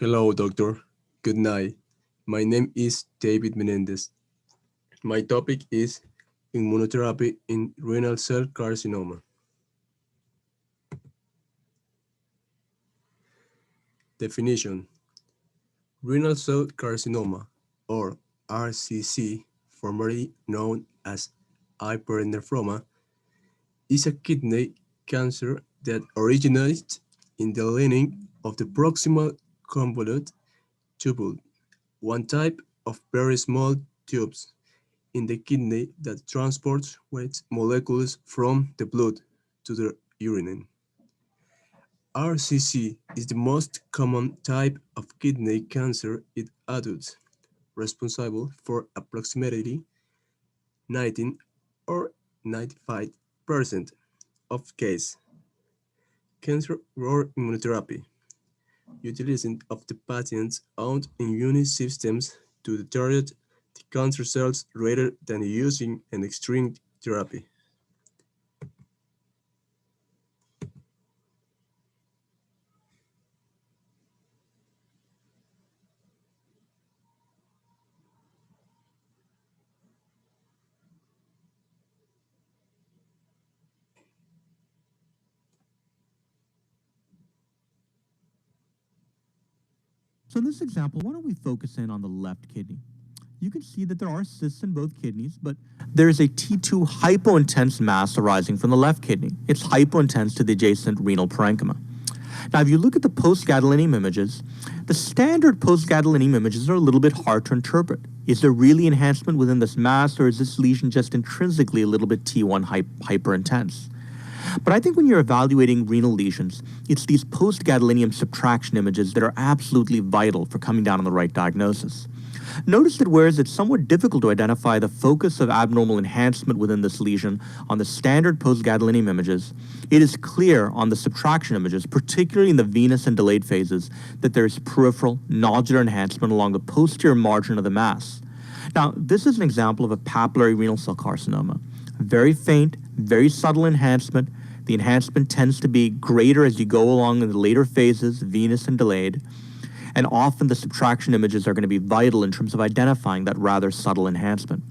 Hello, doctor. Good night. My name is David Menendez. My topic is immunotherapy in renal cell carcinoma. Definition: renal cell carcinoma, or RCC, formerly known as hypernephroma, is a kidney cancer that originates in the lining of the proximal convolute tubule, one type of very small tubes in the kidney that transports waste molecules from the blood to the urine. RCC is the most common type of kidney cancer in adults, responsible for approximately 19 or 95% of cases. Cancer or immunotherapy, utilizing of the patient's own immune systems to target the cancer cells rather than using an extreme therapy. So in this example, why don't we focus in on the left kidney? You can see that there are cysts in both kidneys, but there is a T2 hypointense mass arising from the left kidney. It's hypointense to the adjacent renal parenchyma. Now, if you look at the post-gadolinium images, the standard post-gadolinium images are a little bit hard to interpret. Is there really enhancement within this mass, or is this lesion just intrinsically a little bit T1 hyperintense? But I think when you're evaluating renal lesions, it's these post-gadolinium subtraction images that are absolutely vital for coming down on the right diagnosis. Notice that whereas it's somewhat difficult to identify the focus of abnormal enhancement within this lesion on the standard post-gadolinium images, it is clear on the subtraction images, particularly in the venous and delayed phases, that there is peripheral nodular enhancement along the posterior margin of the mass. Now, this is an example of a papillary renal cell carcinoma. Very faint, very subtle enhancement. The enhancement tends to be greater as you go along in the later phases, venous and delayed. And often the subtraction images are going to be vital in terms of identifying that rather subtle enhancement.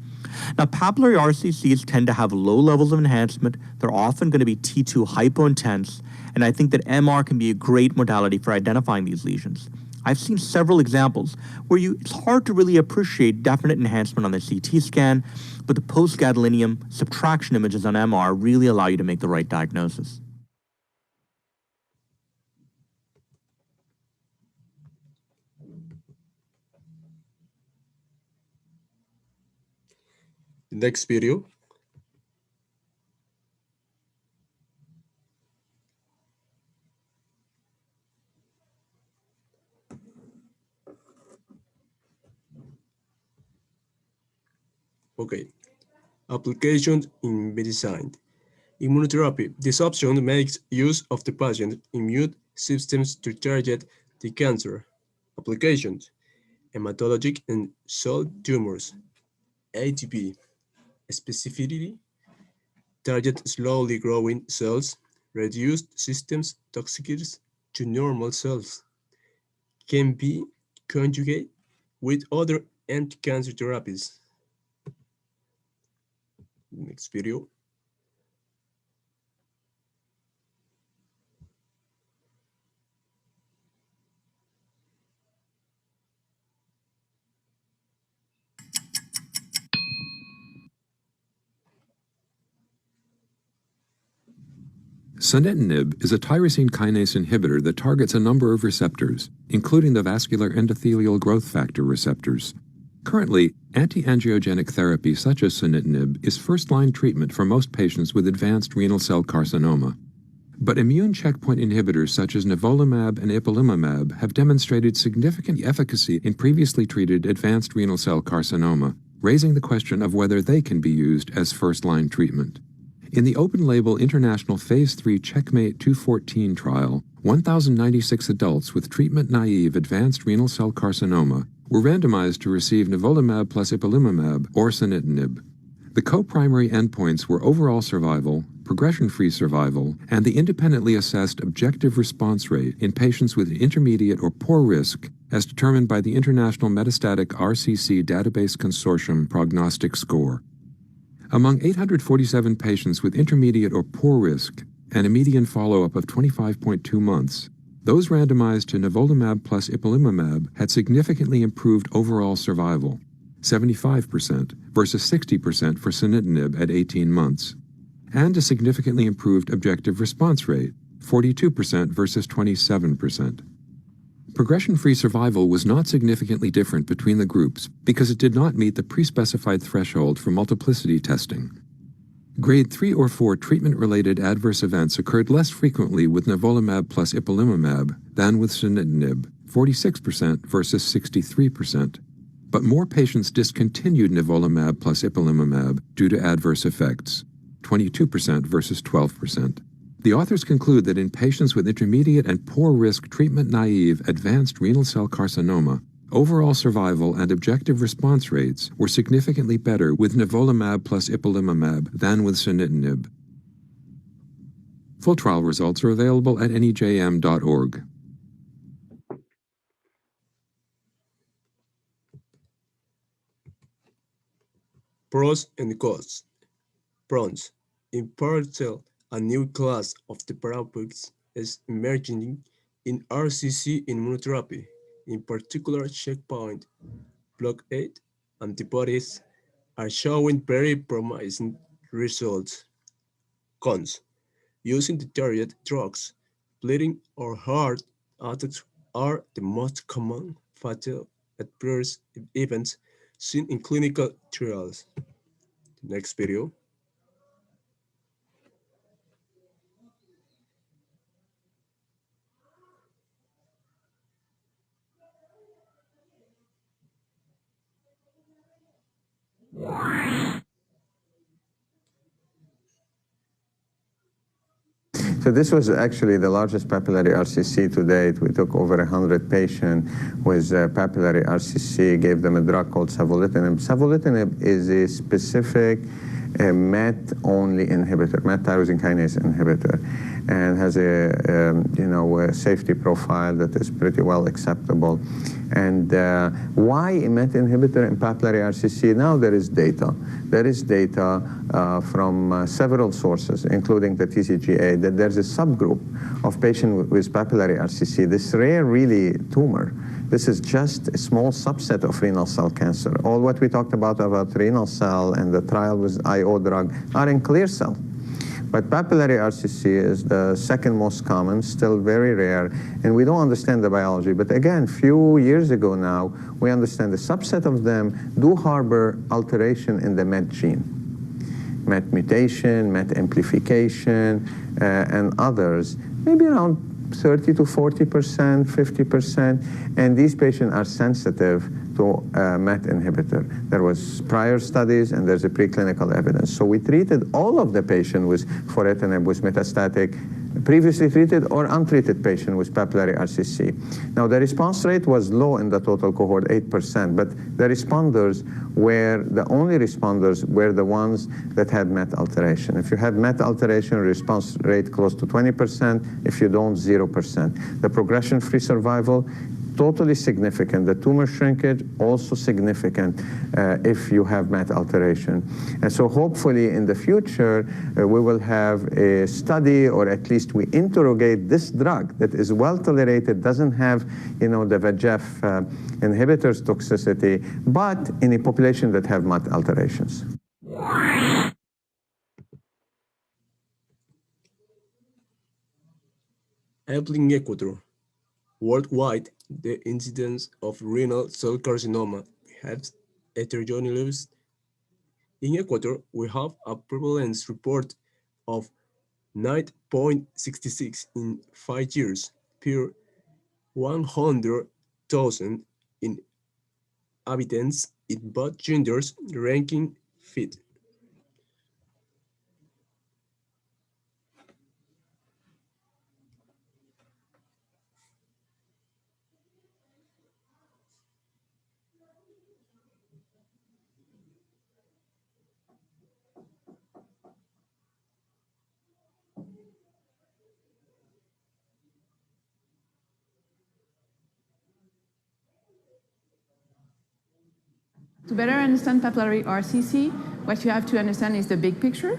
Now, papillary RCCs tend to have low levels of enhancement. They're often going to be T2 hypointense, and I think that MR can be a great modality for identifying these lesions. I've seen several examples where it's hard to really appreciate definite enhancement on the CT scan, but the post-gadolinium subtraction images on MR really allow you to make the right diagnosis. The next video. Okay. Applications in medicine. Immunotherapy. This option makes use of the patient's immune systems to target the cancer. Applications: hematologic and solid tumors. ATP. Specificity. Target slowly growing cells. Reduced systems toxicities to normal cells. Can be conjugated with other anti-cancer therapies. Next video. Sunitinib is a tyrosine kinase inhibitor that targets a number of receptors, including the vascular endothelial growth factor receptors. Currently, anti-angiogenic therapy such as sunitinib is first-line treatment for most patients with advanced renal cell carcinoma. But immune checkpoint inhibitors such as nivolumab and ipilimumab have demonstrated significant efficacy in previously treated advanced renal cell carcinoma, raising the question of whether they can be used as first-line treatment. In the open-label international Phase 3 Checkmate 214 trial, 1,096 adults with treatment-naive advanced renal cell carcinoma were randomized to receive nivolumab plus ipilimumab or sunitinib. The co-primary endpoints were overall survival, progression-free survival, and the independently assessed objective response rate in patients with intermediate or poor risk as determined by the International Metastatic RCC Database Consortium Prognostic Score. Among 847 patients with intermediate or poor risk and a median follow-up of 25.2 months, those randomized to nivolumab plus ipilimumab had significantly improved overall survival, 75% versus 60% for sunitinib at 18 months, and a significantly improved objective response rate, 42% versus 27%. Progression-free survival was not significantly different between the groups because it did not meet the pre-specified threshold for multiplicity testing. Grade 3 or 4 treatment-related adverse events occurred less frequently with nivolumab plus ipilimumab than with sunitinib, 46% versus 63%. But more patients discontinued nivolumab plus ipilimumab due to adverse effects, 22% versus 12%. The authors conclude that in patients with intermediate and poor-risk treatment-naive advanced renal cell carcinoma, overall survival and objective response rates were significantly better with nivolumab plus ipilimumab than with sunitinib. Full trial results are available at nejm.org. Pros and cons. Pros. In parallel, a new class of therapeutics is emerging in RCC immunotherapy, in particular checkpoint blockade antibodies are showing very promising results. Cons. Using the target drugs, bleeding or heart attacks are the most common fatal adverse events seen in clinical trials. Next video. So this was actually the largest papillary RCC to date. We took over 100 patients with papillary RCC, gave them a drug called savolitinib. Savolitinib is a specific MET-only inhibitor, MET tyrosine kinase inhibitor, and has a safety profile that is pretty well acceptable. And why a MET inhibitor in papillary RCC? Now there is data. There is data from several sources, including the TCGA, that there's a subgroup of patients with papillary RCC, this rare really tumor. This is just a small subset of renal cell cancer. All what we talked about renal cell and the trial with IO drug are in clear cell. But papillary RCC is the second most common, still very rare, and we don't understand the biology. But again, few years ago now, we understand a subset of them do harbor alteration in the MET gene. MET mutation, MET amplification, and others, maybe around 30 to 40%, 50%, and these patients are sensitive to MET inhibitor. There was prior studies and there's a preclinical evidence. So we treated all of the patients with foritinib with metastatic, previously treated or untreated patient with papillary RCC. Now the response rate was low in the total cohort, 8%, but the responders were, the only responders were the ones that had MET alteration. If you had MET alteration, response rate close to 20%. If you don't, 0%. The progression-free survival, totally significant. The tumor shrinkage, also significant if you have MET alteration. And so hopefully in the future, we will have a study, or at least we interrogate this drug that is well tolerated, doesn't have, the VEGF inhibitors toxicity, but in a population that have MET alterations. Helping Ecuador. Worldwide, the incidence of renal cell carcinoma has heterogeneous. In Ecuador, we have a prevalence report of 9.66 in 5 years per 100,000 inhabitants in both genders, ranking fifth. To better understand papillary RCC, what you have to understand is the big picture.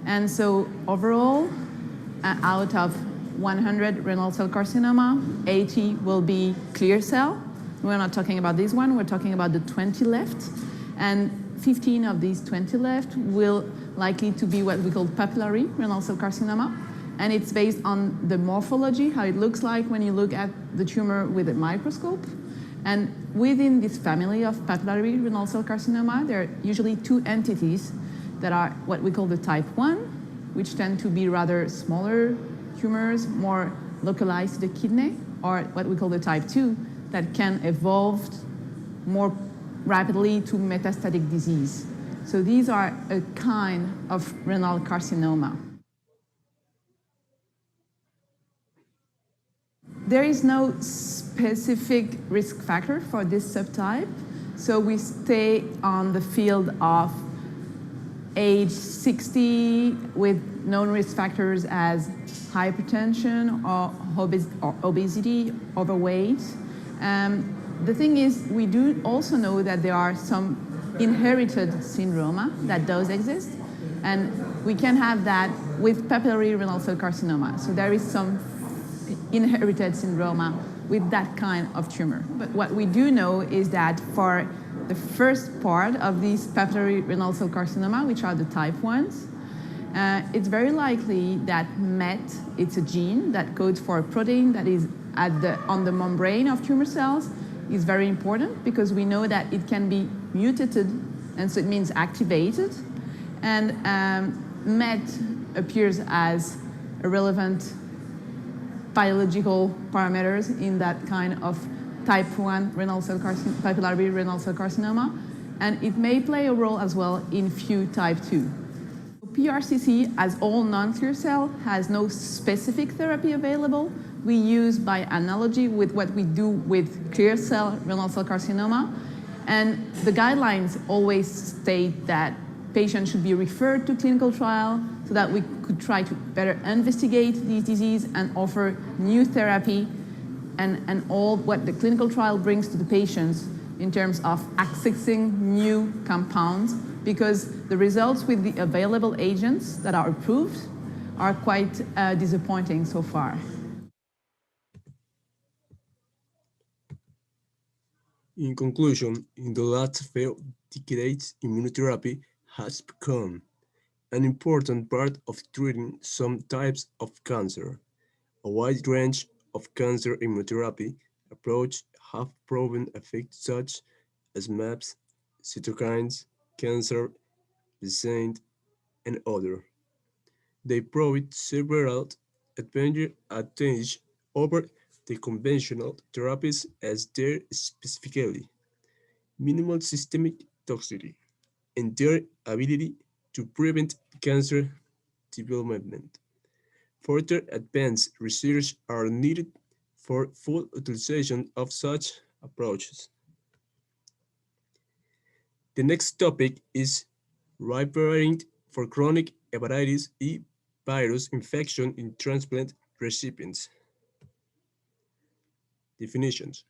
And so overall, out of 100 renal cell carcinoma, 80 will be clear cell. We're not talking about this one, we're talking about the 20 left. And 15 of these 20 left will likely to be what we call papillary renal cell carcinoma. And it's based on the morphology, how it looks like when you look at the tumor with a microscope. And within this family of papillary renal cell carcinoma, there are usually two entities that are what we call the type 1, which tend to be rather smaller tumors, more localized to the kidney, or what we call the type 2, that can evolve more rapidly to metastatic disease. So these are a kind of renal carcinoma. There is no specific risk factor for this subtype, so we stay on the field of age 60 with known risk factors as hypertension or obesity, overweight. The thing is, we do also know that there are some inherited syndrome that does exist, and we can have that with papillary renal cell carcinoma. So there is some inherited syndrome with that kind of tumor. But what we do know is that for the first part of these papillary renal cell carcinoma, which are the type 1s, it's very likely that MET, it's a gene that codes for a protein that is on the membrane of tumor cells, is very important because we know that it can be mutated, and so it means activated. And MET appears as a relevant biological parameters in that kind of type 1 papillary renal cell carcinoma, and it may play a role as well in few type 2. PRCC, as all non-clear cell, has no specific therapy available. We use by analogy with what we do with clear cell renal cell carcinoma, and the guidelines always state that patients should be referred to clinical trial so that we could try to better investigate these disease and offer new therapy and all what the clinical trial brings to the patients in terms of accessing new compounds, because the results with the available agents that are approved are quite disappointing so far. In conclusion, in the last few decades, immunotherapy has become an important part of treating some types of cancer. A wide range of cancer immunotherapy approaches have proven effects such as MAPS, cytokines, cancer, vaccine, and others. They provide several advantages over the conventional therapies as their specifically minimal systemic toxicity and their ability to prevent cancer development. Further advanced research are needed for full utilization of such approaches. The next topic is preparing for chronic hepatitis E virus infection in transplant recipients. Definitions.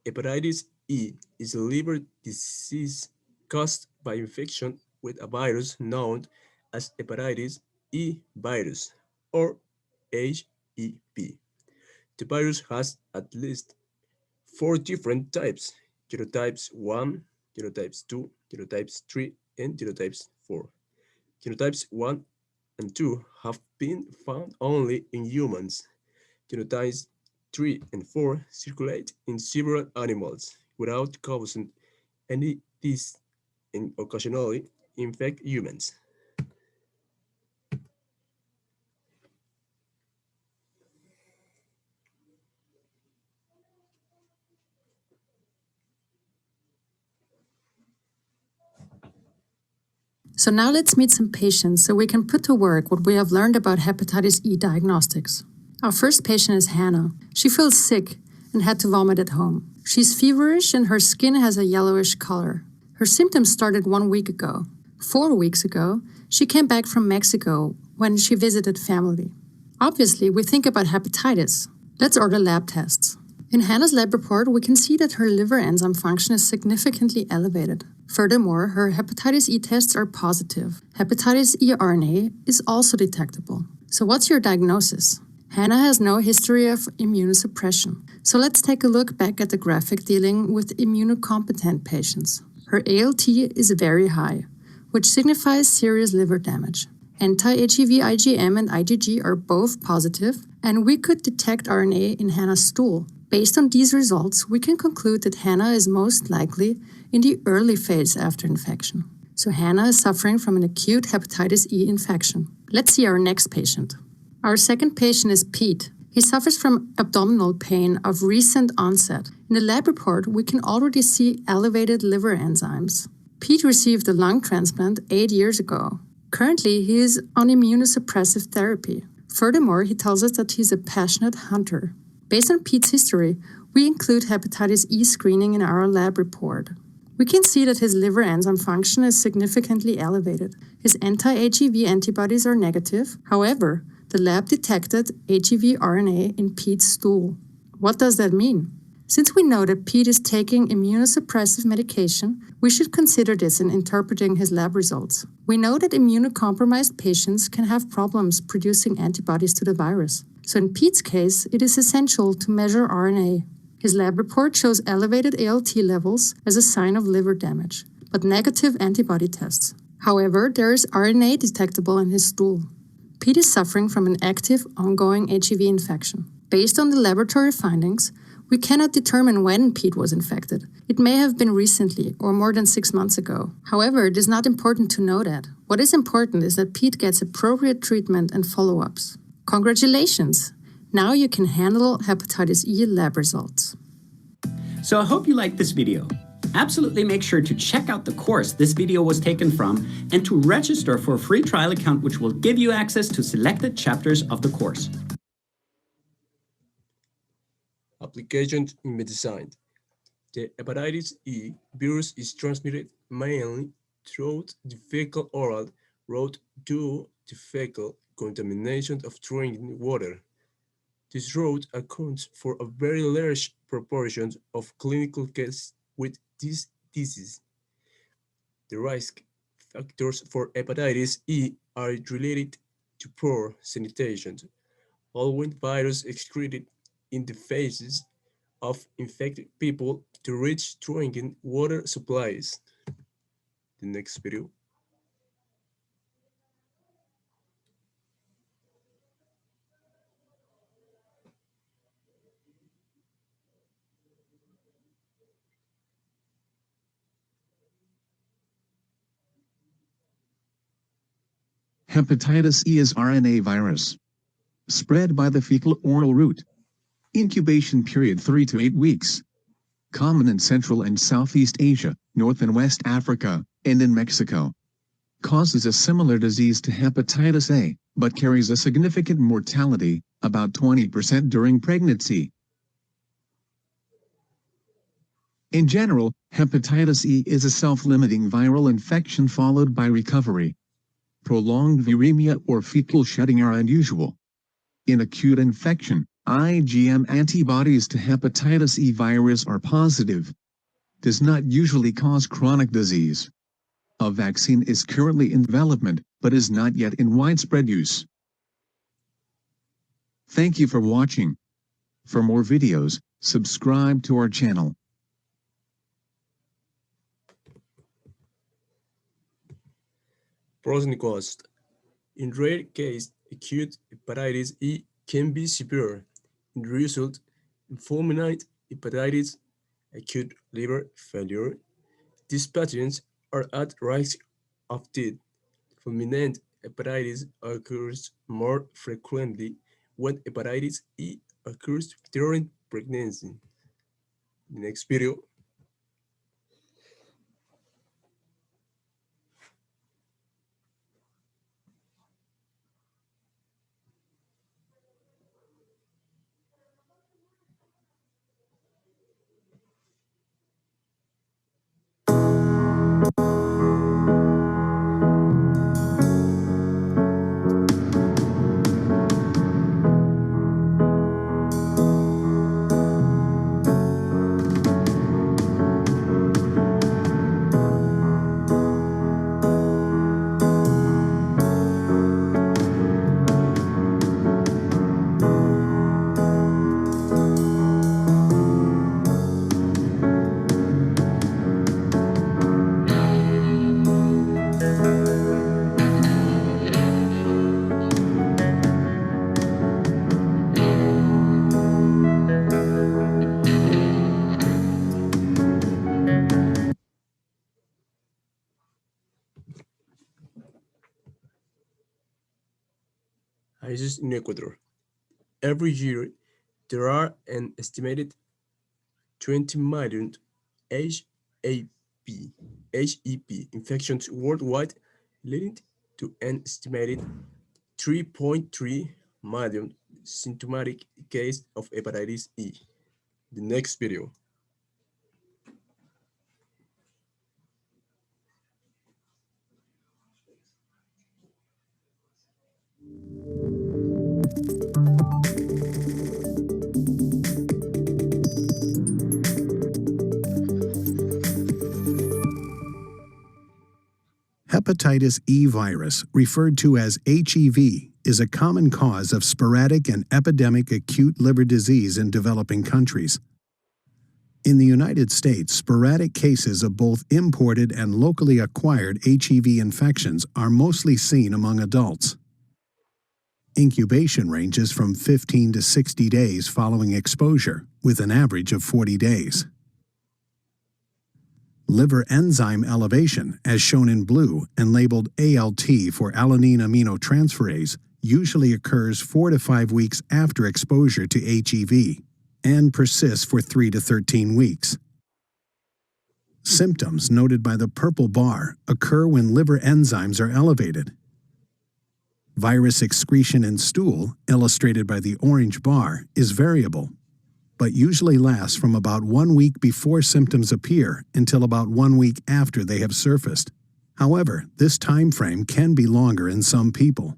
Hepatitis E is a liver disease caused by infection with a virus known as hepatitis E virus or HEV. The virus has at least 4 different types: genotypes 1, genotypes 2, genotypes 3, and genotypes 4. Genotypes 1 and 2 have been found only in humans. Genotypes 3 and 4 circulate in several animals without causing any disease and occasionally infect humans. So now let's meet some patients so we can put to work what we have learned about hepatitis E diagnostics. Our first patient is Hannah. She feels sick and had to vomit at home. She's feverish and her skin has a yellowish color. Her symptoms started 1 week ago. 4 weeks ago, she came back from Mexico when she visited family. Obviously, we think about hepatitis. Let's order lab tests. In Hannah's lab report, we can see that her liver enzyme function is significantly elevated. Furthermore, her hepatitis E tests are positive. Hepatitis E RNA is also detectable. So what's your diagnosis? Hannah has no history of immunosuppression. So let's take a look back at the graphic dealing with immunocompetent patients. Her ALT is very high, which signifies serious liver damage. Anti-HEV IgM and IgG are both positive, and we could detect RNA in Hannah's stool. Based on these results, we can conclude that Hannah is most likely in the early phase after infection. So Hannah is suffering from an acute hepatitis E infection. Let's see our next patient. Our second patient is Pete. He suffers from abdominal pain of recent onset. In the lab report, we can already see elevated liver enzymes. Pete received a lung transplant 8 years ago. Currently, he is on immunosuppressive therapy. Furthermore, he tells us that he's a passionate hunter. Based on Pete's history, we include hepatitis E screening in our lab report. We can see that his liver enzyme function is significantly elevated. His anti-HEV antibodies are negative. However, the lab detected HEV RNA in Pete's stool. What does that mean? Since we know that Pete is taking immunosuppressive medication, we should consider this in interpreting his lab results. We know that immunocompromised patients can have problems producing antibodies to the virus. So in Pete's case, it is essential to measure RNA. His lab report shows elevated ALT levels as a sign of liver damage, but negative antibody tests. However, there is RNA detectable in his stool. Pete is suffering from an active, ongoing HEV infection. Based on the laboratory findings, we cannot determine when Pete was infected. It may have been recently or more than 6 months ago. However, it is not important to know that. What is important is that Pete gets appropriate treatment and follow-ups. Congratulations! Now you can handle hepatitis E lab results. So I hope you liked this video. Absolutely make sure to check out the course this video was taken from and to register for a free trial account which will give you access to selected chapters of the course. Applications in medicine. The hepatitis E virus is transmitted mainly through the fecal-oral route due to fecal contamination of drinking water. This route accounts for a very large proportion of clinical cases with this disease. The risk factors for hepatitis E are related to poor sanitation, allowing virus excreted in the faces of infected people to reach drinking water supplies. The next video. Hepatitis E is RNA virus. Spread by the fecal-oral route. Incubation period 3 to 8 weeks. Common in Central and Southeast Asia, North and West Africa, and in Mexico. Causes a similar disease to hepatitis A, but carries a significant mortality, about 20% during pregnancy. In general, hepatitis E is a self-limiting viral infection followed by recovery. Prolonged viremia or fecal shedding are unusual. In acute infection, IgM antibodies to hepatitis E virus are positive. Does not usually cause chronic disease. A vaccine is currently in development, but is not yet in widespread use. Thank you for watching. For more videos, subscribe to our channel. Pros and cons. In rare case, acute hepatitis E can be severe and result in fulminant hepatitis, acute liver failure. These patients are at risk of death. Fulminant hepatitis occurs more frequently when hepatitis E occurs during pregnancy. Next video. países in Ecuador. Every year, there are an estimated 20 million HEP infections worldwide, leading to an estimated 3.3 million symptomatic cases of hepatitis E. The next video. Hepatitis E virus, referred to as HEV, is a common cause of sporadic and epidemic acute liver disease in developing countries. In the United States, sporadic cases of both imported and locally acquired HEV infections are mostly seen among adults. Incubation ranges from 15 to 60 days following exposure, with an average of 40 days. Liver enzyme elevation, as shown in blue and labeled ALT for alanine aminotransferase, usually occurs 4 to 5 weeks after exposure to HEV and persists for 3 to 13 weeks. Symptoms noted by the purple bar occur when liver enzymes are elevated. Virus excretion in stool, illustrated by the orange bar, is variable, but usually lasts from about 1 week before symptoms appear until about 1 week after they have surfaced. However, this time frame can be longer in some people.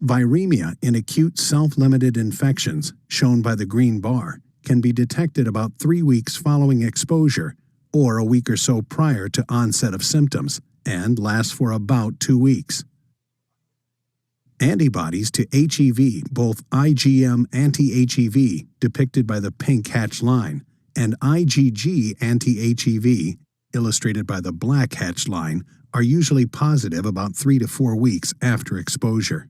Viremia in acute self-limited infections, shown by the green bar, can be detected about 3 weeks following exposure or a week or so prior to onset of symptoms and lasts for about 2 weeks. Antibodies to HEV, both IgM anti-HEV, depicted by the pink hatched line, and IgG anti-HEV, illustrated by the black hatched line, are usually positive about 3 to 4 weeks after exposure.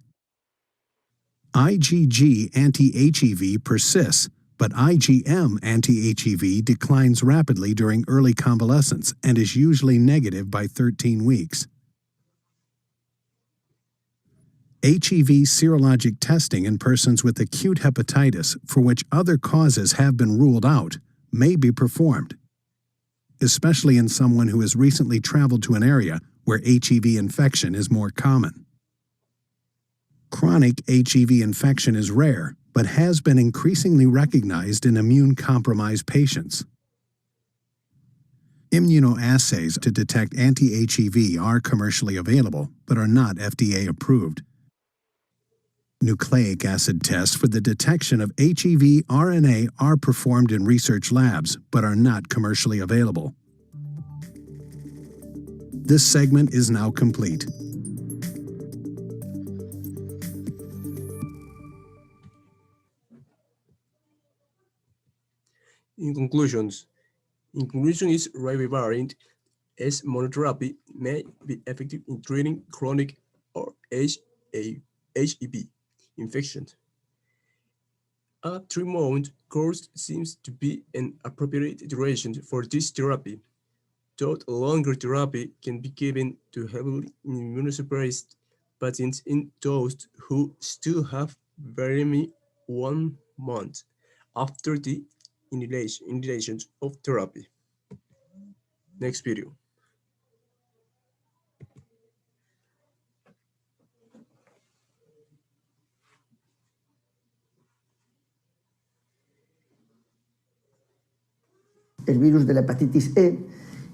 IgG anti-HEV persists, but IgM anti-HEV declines rapidly during early convalescence and is usually negative by 13 weeks. HEV serologic testing in persons with acute hepatitis for which other causes have been ruled out may be performed, especially in someone who has recently traveled to an area where HEV infection is more common. Chronic HEV infection is rare, but has been increasingly recognized in immune-compromised patients. Immunoassays to detect anti-HEV are commercially available, but are not FDA approved. Nucleic acid tests for the detection of HEV RNA are performed in research labs, but are not commercially available. This segment is now complete. In conclusion, is ribavirin as monotherapy may be effective in treating chronic or HEV infections. A 3-month course seems to be an appropriate duration for this therapy, though a longer therapy can be given to heavily immunosuppressed patients in those who still have viremia 1 month after the initiation of therapy. Next video. El virus de la hepatitis E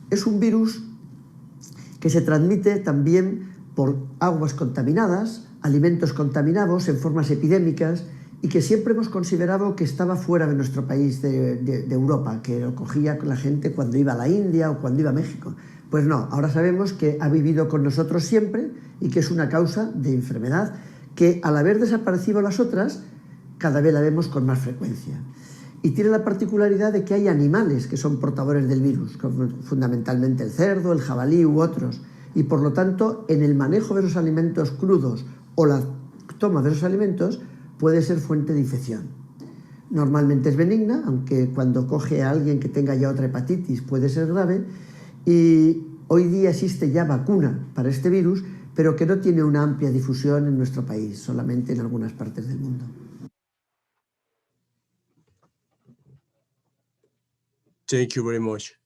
es un virus que se transmite también por aguas contaminadas, alimentos contaminados en formas epidémicas y que siempre hemos considerado que estaba fuera de nuestro país de Europa, que lo cogía la gente cuando iba a la India o cuando iba a México. Pues no, ahora sabemos que ha vivido con nosotros siempre y que es una causa de enfermedad que al haber desaparecido las otras, cada vez la vemos con más frecuencia. Y tiene la particularidad de que hay animales que son portadores del virus, como fundamentalmente el cerdo, el jabalí u otros. Y por lo tanto, en el manejo de esos alimentos crudos o la toma de esos alimentos puede ser fuente de infección. Normalmente es benigna, aunque cuando coge a alguien que tenga ya otra hepatitis puede ser grave. Y hoy día existe ya vacuna para este virus, pero que no tiene una amplia difusión en nuestro país, solamente en algunas partes del mundo. Thank you very much.